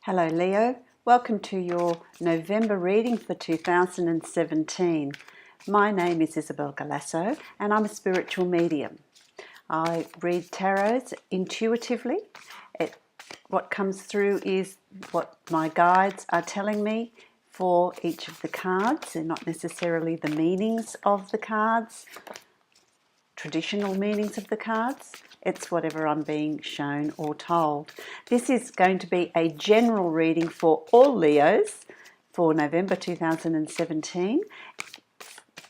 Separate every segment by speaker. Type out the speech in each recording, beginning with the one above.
Speaker 1: Hello Leo, welcome to your November reading for 2017. My name is Isabel Galasso and I'm a spiritual medium. I read tarots intuitively. What comes through is what my guides are telling me for each of the cards. They're not necessarily the meanings of the cards, traditional meanings of the cards. It's whatever I'm being shown or told. This is going to be a general reading for all Leos for November 2017.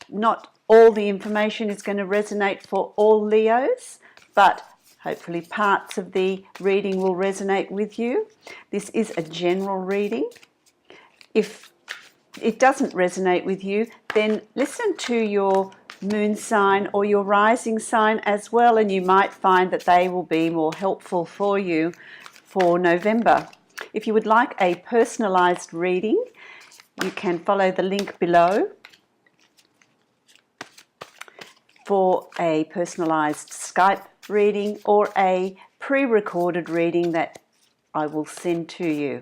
Speaker 1: Not all the information is going to resonate for all Leos, but hopefully parts of the reading will resonate with you. This is a general reading. If it doesn't resonate with you, then listen to your moon sign or your rising sign as well, and you might find that they will be more helpful for you for November. If you would like a personalized reading, you can follow the link below for a personalized Skype reading or a pre-recorded reading that I will send to you.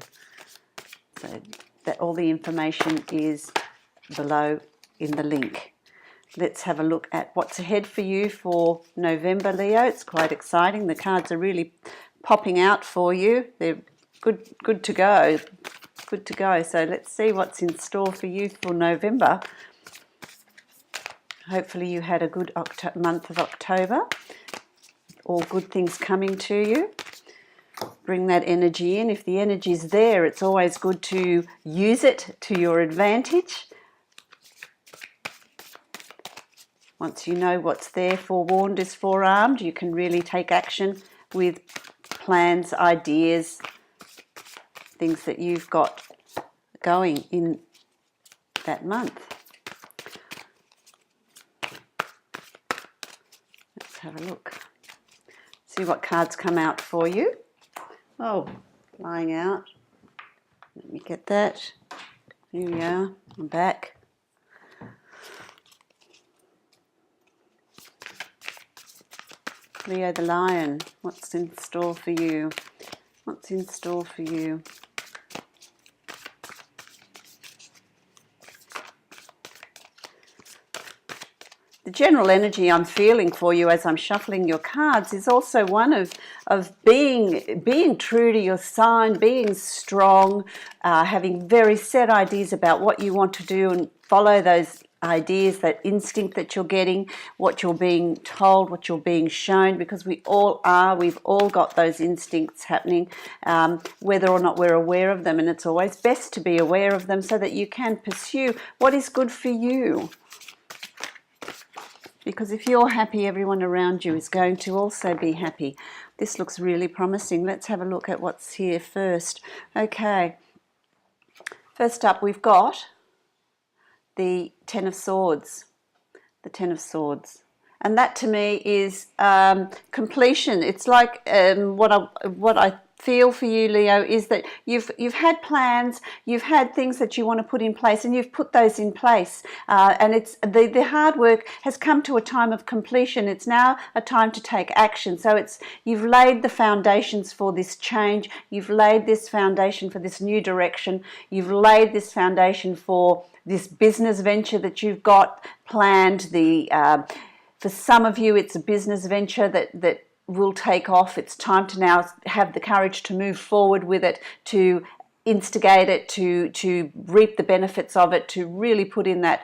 Speaker 1: So that all the information is below in the link. Let's have a look at what's ahead for you for November, Leo. It's quite exciting. The cards are really popping out for you. They're good to go. Good to go. So let's see what's in store for you for November. Hopefully you had a good month of October. All good things coming to you. Bring that energy in. If the energy's there, it's always good to use it to your advantage. Once you know what's there, forewarned is forearmed, you can really take action with plans, ideas, things that you've got going in that month. Let's have a look. See what cards come out for you. Oh, lying out. Let me get that. Here we are. I'm back. Leo the Lion, what's in store for you? What's in store for you? The general energy I'm feeling for you as I'm shuffling your cards is also one of being true to your sign, being strong, having very set ideas about what you want to do and follow those ideas, that instinct that you're getting, what you're being told, what you're being shown, because we've all got those instincts happening, whether or not we're aware of them, and it's always best to be aware of them so that you can pursue what is good for you. Because if you're happy, everyone around you is going to also be happy. This looks really promising. Let's have a look at what's here first. Okay, first up we've got the Ten of Swords, the Ten of Swords, and that to me is completion. It's like what I feel for you, Leo, is that you've had plans, you've had things that you want to put in place, and you've put those in place, and it's the hard work has come to a time of completion. It's now a time to take action. So you've laid the foundations for this change. You've laid this foundation for this new direction. You've laid this foundation for this business venture that you've got planned. For some of you, it's a business venture that will take off. It's time to now have the courage to move forward with it, to instigate it, to reap the benefits of it, to really put in that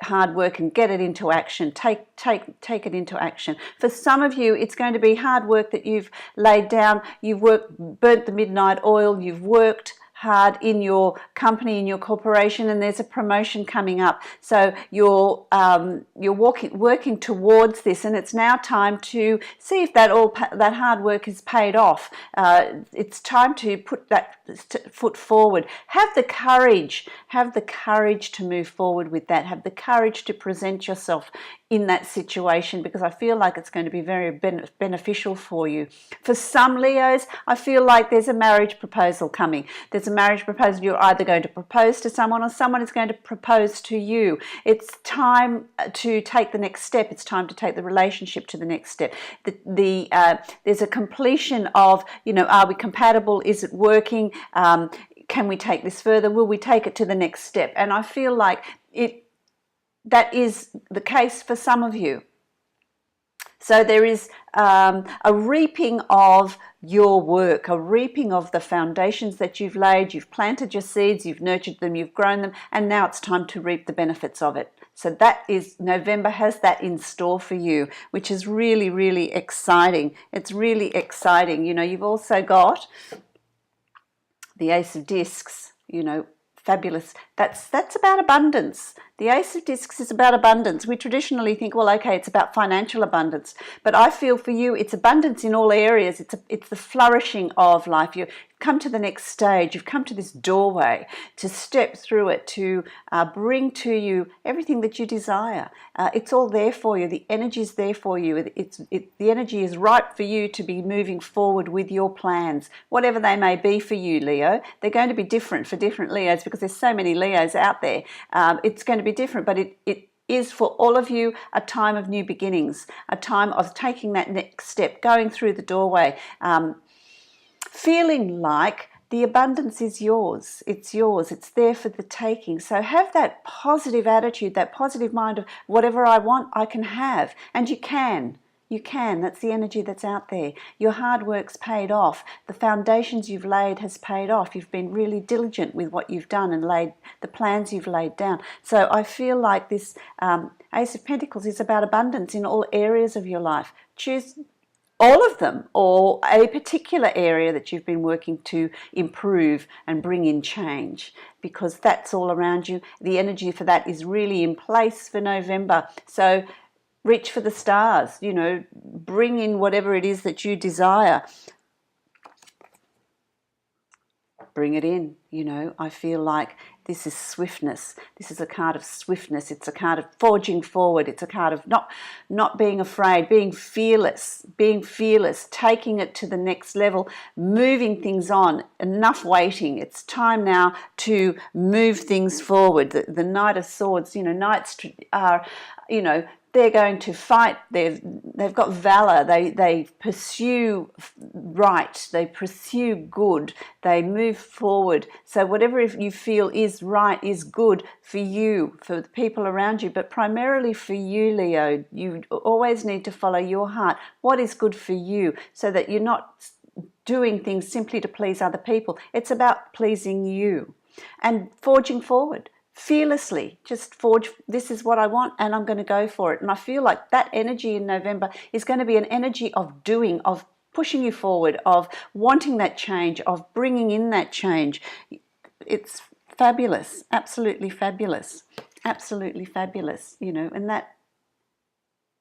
Speaker 1: hard work and get it into action. Take it into action. For some of you, it's going to be hard work that you've laid down. You've burnt the midnight oil. You've worked hard in your company, in your corporation, and there's a promotion coming up. So you're working towards this, and it's now time to see if that hard work is paid off. It's time to put that foot forward. Have the courage to move forward with that. Have the courage to present yourself in that situation, because I feel like it's going to be very beneficial for you. For some Leos, I feel like there's a marriage proposal coming. There's a marriage proposal. You're either going to propose to someone or someone is going to propose to you. It's time to take the next step. It's time to take the relationship to the next step. There's a completion of, are we compatible? Is it working? Can we take this further? Will we take it to the next step? And I feel like that is the case for some of you. So there is a reaping of your work, a reaping of the foundations that you've laid. You've planted your seeds, you've nurtured them, you've grown them, and now it's time to reap the benefits of it. So that is, November has that in store for you, which is really, really exciting. It's really exciting. You've also got the Ace of Discs, fabulous. That's about abundance. The Ace of Discs is about abundance. We traditionally think, well, okay, it's about financial abundance, but I feel for you, it's abundance in all areas. It's the flourishing of life. You've come to the next stage. You've come to this doorway to step through it, to bring to you everything that you desire. It's all there for you. The energy is there for you. The energy is ripe for you to be moving forward with your plans, whatever they may be for you, Leo. They're going to be different for different Leos because there's so many Leos out there. It's going to be different, but it is for all of you a time of new beginnings, a time of taking that next step, going through the doorway, feeling like the abundance is yours. It's yours. It's there for the taking. So have that positive attitude, that positive mind of whatever I want, I can have. And you can. You can. That's the energy that's out there. Your hard work's paid off. The foundations you've laid has paid off. You've been really diligent with what you've done and laid the plans you've laid down. So I feel like this Ace of Pentacles is about abundance in all areas of your life. Choose all of them, or a particular area that you've been working to improve and bring in change, because that's all around you. The energy for that is really in place for November. So reach for the stars, bring in whatever it is that you desire. Bring it in, I feel like this is swiftness. This is a card of swiftness. It's a card of forging forward. It's a card of not being afraid, being fearless, taking it to the next level, moving things on. Enough waiting. It's time now to move things forward. The Knight of Swords, knights are, they're going to fight. They've got valor. They pursue right. They pursue good. They move forward. So whatever you feel is right, is good for you, for the people around you, but primarily for you, Leo. You always need to follow your heart. What is good for you, so that you're not doing things simply to please other people. It's about pleasing you and forging forward. Fearlessly, just forge, this is what I want and I'm going to go for it. And I feel like that energy in November is going to be an energy of doing, of pushing you forward, of wanting that change, of bringing in that change. It's fabulous, absolutely fabulous, and that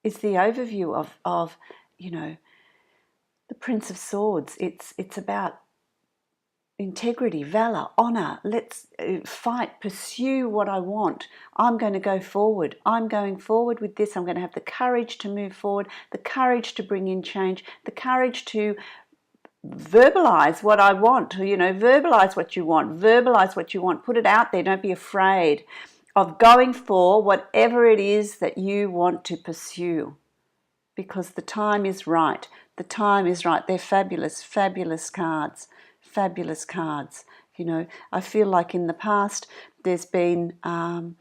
Speaker 1: is the overview of the Prince of Swords. It's about integrity, valor, honor. Let's fight, pursue what I want. I'm going to go forward. I'm going forward with this. I'm going to have the courage to move forward, the courage to bring in change, the courage to verbalize what I want. Verbalize what you want. Put it out there. Don't be afraid of going for whatever it is that you want to pursue, because the time is right. The time is right. They're fabulous, fabulous cards. Fabulous cards. I feel like in the past there's been a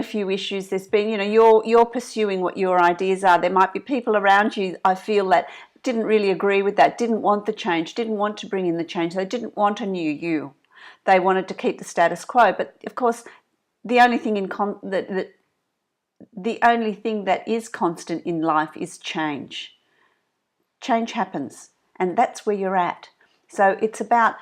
Speaker 1: few issues. There's been, you're pursuing what your ideas are. There might be people around you, I feel, that didn't really agree with that, didn't want the change, didn't want to bring in the change. They didn't want a new you. They wanted to keep the status quo. But of course, the only thing that is constant in life is change. Change happens. And that's where you're at. So it's about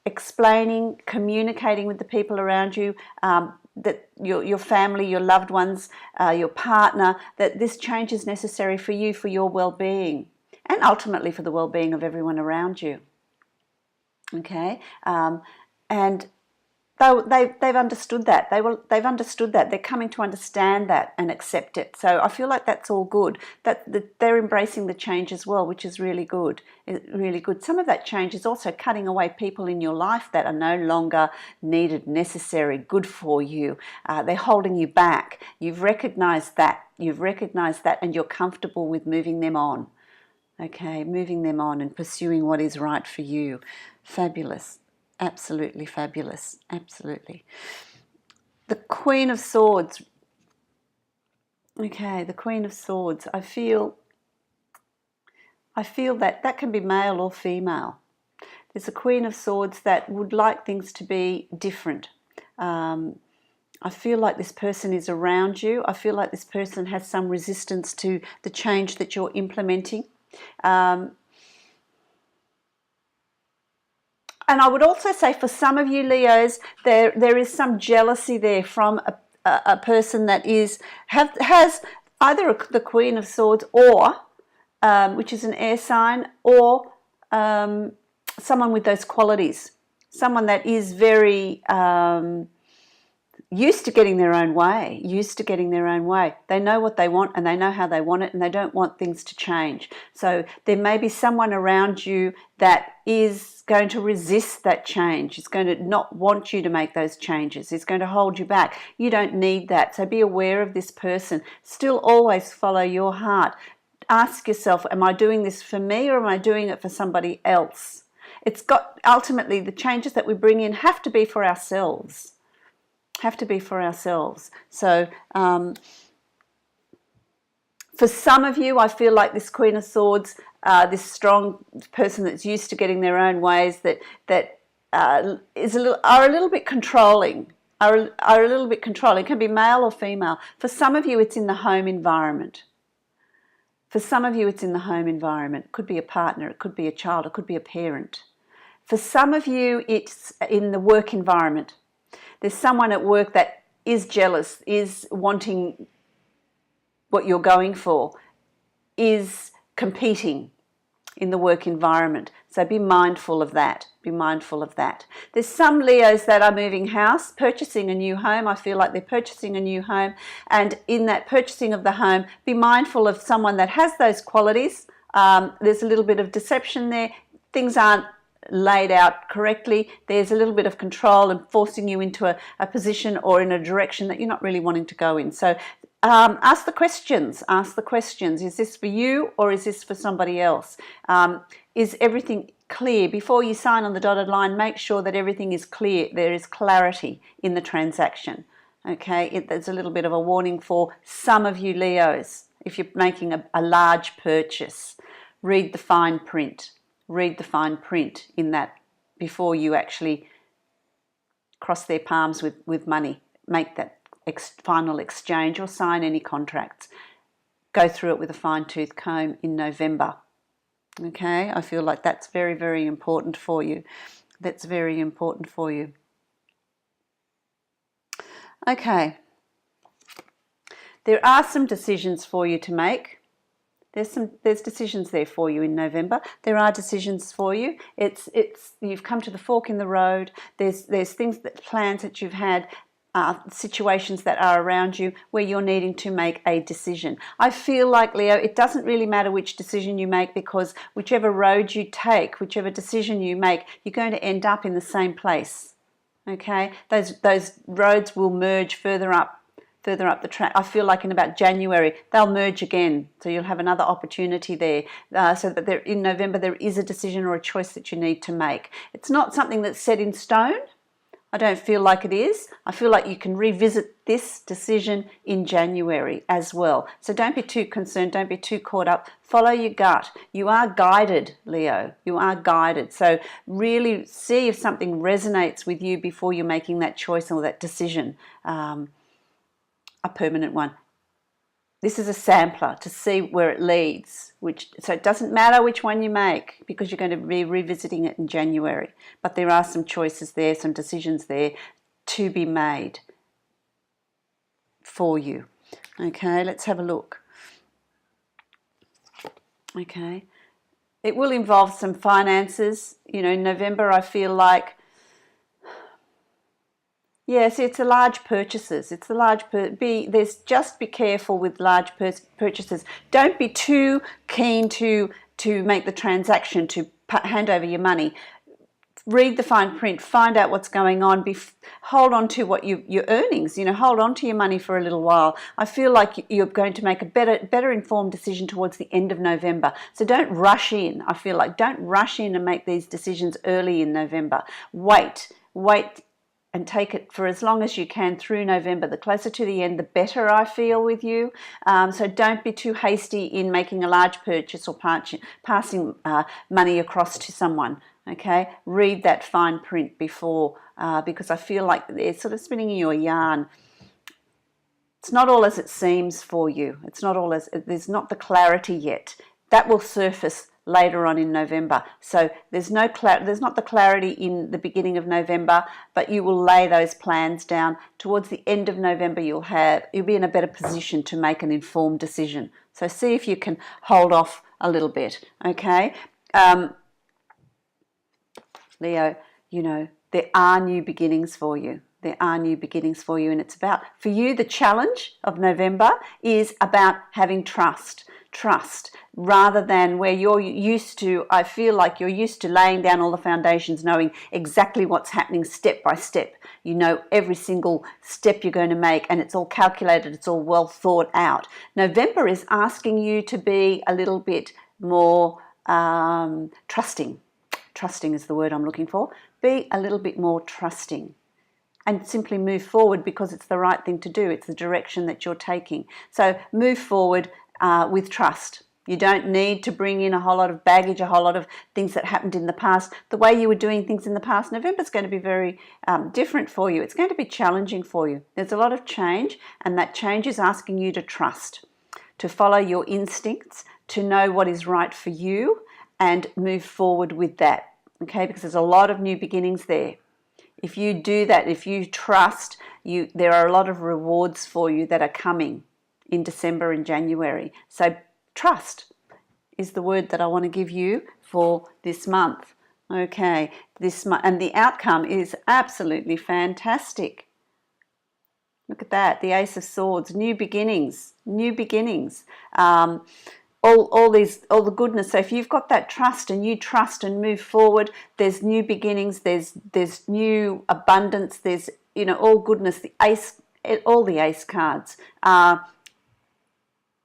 Speaker 1: explaining, communicating with the people around you, that your family, your loved ones, your partner, that this change is necessary for you, for your well-being, and ultimately for the well-being of everyone around you. Okay? And they've understood that. They've understood that. They're coming to understand that and accept it. So I feel like that's all good. That they're embracing the change as well, which is really good. Really good. Some of that change is also cutting away people in your life that are no longer needed, necessary, good for you. They're holding you back. You've recognized that. You've recognized that, and you're comfortable with moving them on. Okay, moving them on and pursuing what is right for you. Fabulous. Absolutely fabulous. Absolutely. The Queen of Swords. Okay, the Queen of Swords. I feel that can be male or female. There's a Queen of Swords that would like things to be different. I feel like this person is around you. I feel like this person has some resistance to the change that you're implementing. And I would also say for some of you Leos, there is some jealousy there from a person that has either the Queen of Swords or, which is an air sign, or someone with those qualities. Someone that is very used to getting their own way, They know what they want and they know how they want it, and they don't want things to change. So there may be someone around you that is going to resist that change. It's going to not want you to make those changes. It's going to hold you back. You don't need that. So be aware of this person. Still always follow your heart. Ask yourself, am I doing this for me or am I doing it for somebody else? Ultimately, the changes that we bring in have to be for ourselves. So for some of you, I feel like this Queen of Swords, this strong person that's used to getting their own ways, that are a little bit controlling. It can be male or female. For some of you, it's in the home environment. It could be a partner, it could be a child, it could be a parent. For some of you, it's in the work environment. There's someone at work that is jealous, is wanting what you're going for, is competing in the work environment. So be mindful of that. There's some Leos that are moving house, purchasing a new home. I feel like they're purchasing a new home. And in that purchasing of the home, be mindful of someone that has those qualities. There's a little bit of deception there. Things aren't laid out correctly. There's a little bit of control and forcing you into a position or in a direction that you're not really wanting to go in. So ask the questions. Is this for you or is this for somebody else? Is everything clear? Before you sign on the dotted line, make sure that everything is clear. There is clarity in the transaction. Okay, there's a little bit of a warning for some of you Leos. If you're making a large purchase, read the fine print. In that before you actually cross their palms with money. Make that final exchange or sign any contracts. Go through it with a fine-tooth comb in November. Okay, I feel like that's very, very important for you. Okay, there are some decisions for you to make. There's decisions there for you in November. There are decisions for you. You've come to the fork in the road. There's plans that you've had, situations that are around you where you're needing to make a decision. I feel like, Leo, it doesn't really matter which decision you make, because whichever road you take, whichever decision you make, you're going to end up in the same place. Okay, those roads will merge further up the track. I feel like in about January they'll merge again, so you'll have another opportunity there. So that in November there is a decision or a choice that you need to make. It's not something that's set in stone. I don't feel like it is. I feel like you can revisit this decision in January as well. So don't be too concerned, don't be too caught up. Follow your gut. You are guided, Leo. You are guided. So really see if something resonates with you before you're making that choice or that decision. A permanent one. This is a sampler to see where it leads, so it doesn't matter which one you make, because you're going to be revisiting it in January. But there are some choices there, some decisions there to be made for you. Okay, let's have a look. Okay, it will involve some finances. In November I feel like Yes, it's the large purchases. It's the large just be careful with large purchases. Don't be too keen to make the transaction, to hand over your money. Read the fine print, find out what's going on, hold on to what your earnings, hold on to your money for a little while. I feel like you're going to make a better informed decision towards the end of November. So don't rush in. I feel like don't rush in and make these decisions early in November. Wait and take it for as long as you can through November. The closer to the end, the better I feel with you. So don't be too hasty in making a large purchase or passing money across to someone. Okay, read that fine print before, because I feel like they're sort of spinning you a yarn. It's not all as it seems for you. It's not all as, there's not the clarity yet. That will surface later on in November. So there's not the clarity in the beginning of November, but you will lay those plans down. Towards the end of November, you'll be in a better position to make an informed decision. So see if you can hold off a little bit, okay? Leo, there are new beginnings for you. There are new beginnings for you, and it's about, for you, the challenge of November is about having trust, rather than where you're used to, I feel like you're used to laying down all the foundations, knowing exactly what's happening step by step. You know every single step you're going to make, and it's all calculated, it's all well thought out. November is asking you to be a little bit more trusting. Trusting is the word I'm looking for. Be a little bit more trusting and simply move forward because it's the right thing to do. It's the direction that you're taking. So move forward with trust. You don't need to bring in a whole lot of baggage, a whole lot of things that happened in the past. The way you were doing things in the past, November's going to be very different for you. It's going to be challenging for you. There's a lot of change, and that change is asking you to trust, to follow your instincts, to know what is right for you, and move forward with that. Okay, because there's a lot of new beginnings there. If you do that, if you trust, there are a lot of rewards for you that are coming in December and January. So trust is the word that I want to give you for this month. Okay, this month, and the outcome is absolutely fantastic. Look at that, the Ace of Swords, new beginnings, new beginnings. All the goodness. So if you've got that trust and you trust and move forward, there's new beginnings, there's new abundance, there's all goodness. The ace, all the ace cards are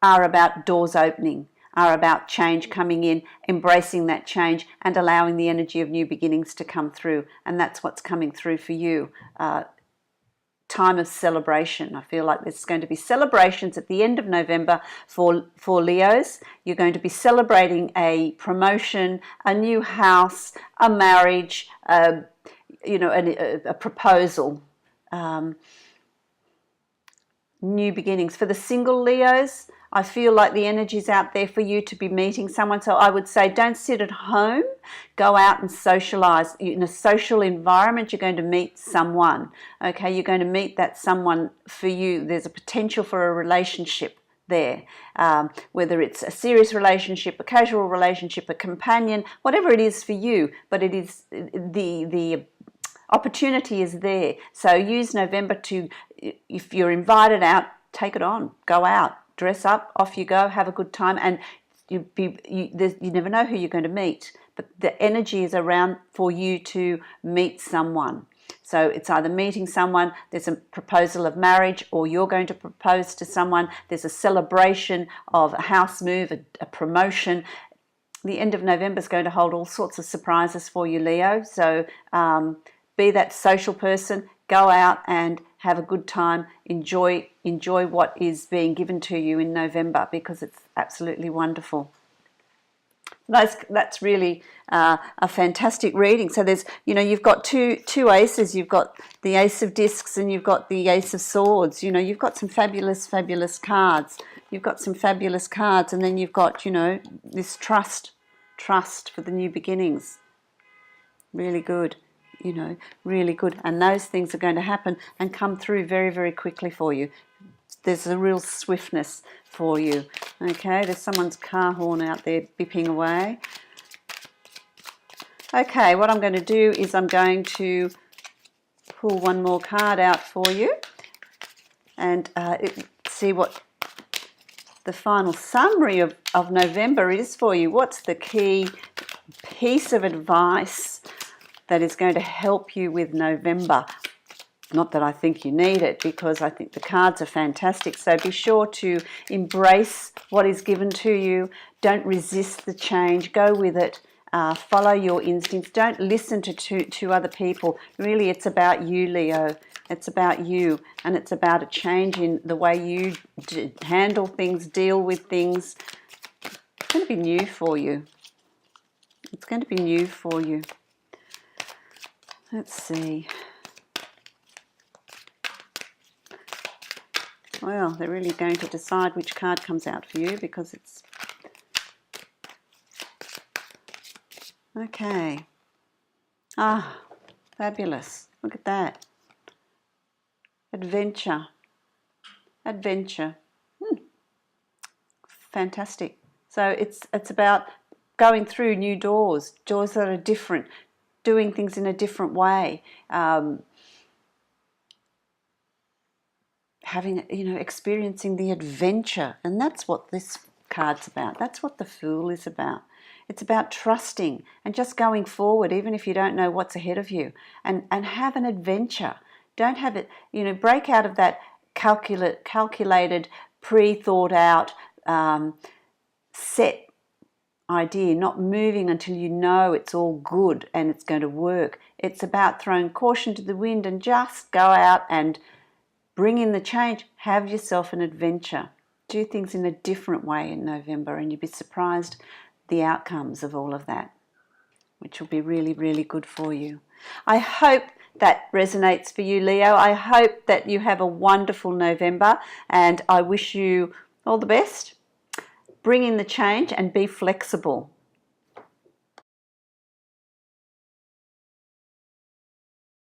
Speaker 1: about doors opening, are about change coming in, embracing that change and allowing the energy of new beginnings to come through. And that's what's coming through for you. Time of celebration. I feel like there's going to be celebrations at the end of November for Leos. You're going to be celebrating a promotion, a new house, a marriage, a proposal, new beginnings. For the single Leos, I feel like the energy's out there for you to be meeting someone. So I would say don't sit at home. Go out and socialise. In a social environment, you're going to meet someone. Okay, you're going to meet that someone for you. There's a potential for a relationship there, whether it's a serious relationship, a casual relationship, a companion, whatever it is for you. But it is the opportunity is there. So use November to, if you're invited out, take it on. Go out. Dress up, off you go, have a good time, and you never know who you're going to meet, but the energy is around for you to meet someone. So it's either meeting someone, there's a proposal of marriage, or you're going to propose to someone, there's a celebration of a house move, a promotion. The end of November is going to hold all sorts of surprises for you, Leo. So be that social person, go out and have a good time, enjoy what is being given to you in November, because it's absolutely wonderful. That's really a fantastic reading. So there's, you've got two aces. You've got the Ace of Discs and you've got the Ace of Swords. You've got some fabulous cards. You've got some fabulous cards, and then you've got, this trust for the new beginnings. Really good. Really good. And those things are going to happen and come through very, very quickly for you. There's a real swiftness for you. Okay, there's someone's car horn out there bipping away. Okay, what I'm going to do is I'm going to pull one more card out for you and see what the final summary of November is for you. What's the key piece of advice that is going to help you with November? Not that I think you need it, because I think the cards are fantastic. So be sure to embrace what is given to you. Don't resist the change. Go with it. Follow your instincts. Don't listen to other people. Really, it's about you, Leo. It's about you, and it's about a change in the way you handle things, deal with things. It's going to be new for you. It's going to be new for you. Let's see. Well, they're really going to decide which card comes out for you, because it's... Okay. Ah, fabulous. Look at that. Adventure. Adventure. Fantastic. So it's about going through new doors, doors that are different, doing things in a different way. Having, experiencing the adventure. And that's what this card's about. That's what the Fool is about. It's about trusting and just going forward, even if you don't know what's ahead of you, and have an adventure. Don't have it, break out of that calculated, pre-thought out, set idea, not moving until you know it's all good and it's going to work. It's about throwing caution to the wind and just go out and bring in the change. Have yourself an adventure. Do things in a different way in November, and you'll be surprised the outcomes of all of that, which will be really, really good for you. I hope that resonates for you, Leo. I hope that you have a wonderful November, and I wish you all the best. Bring in the change and be flexible.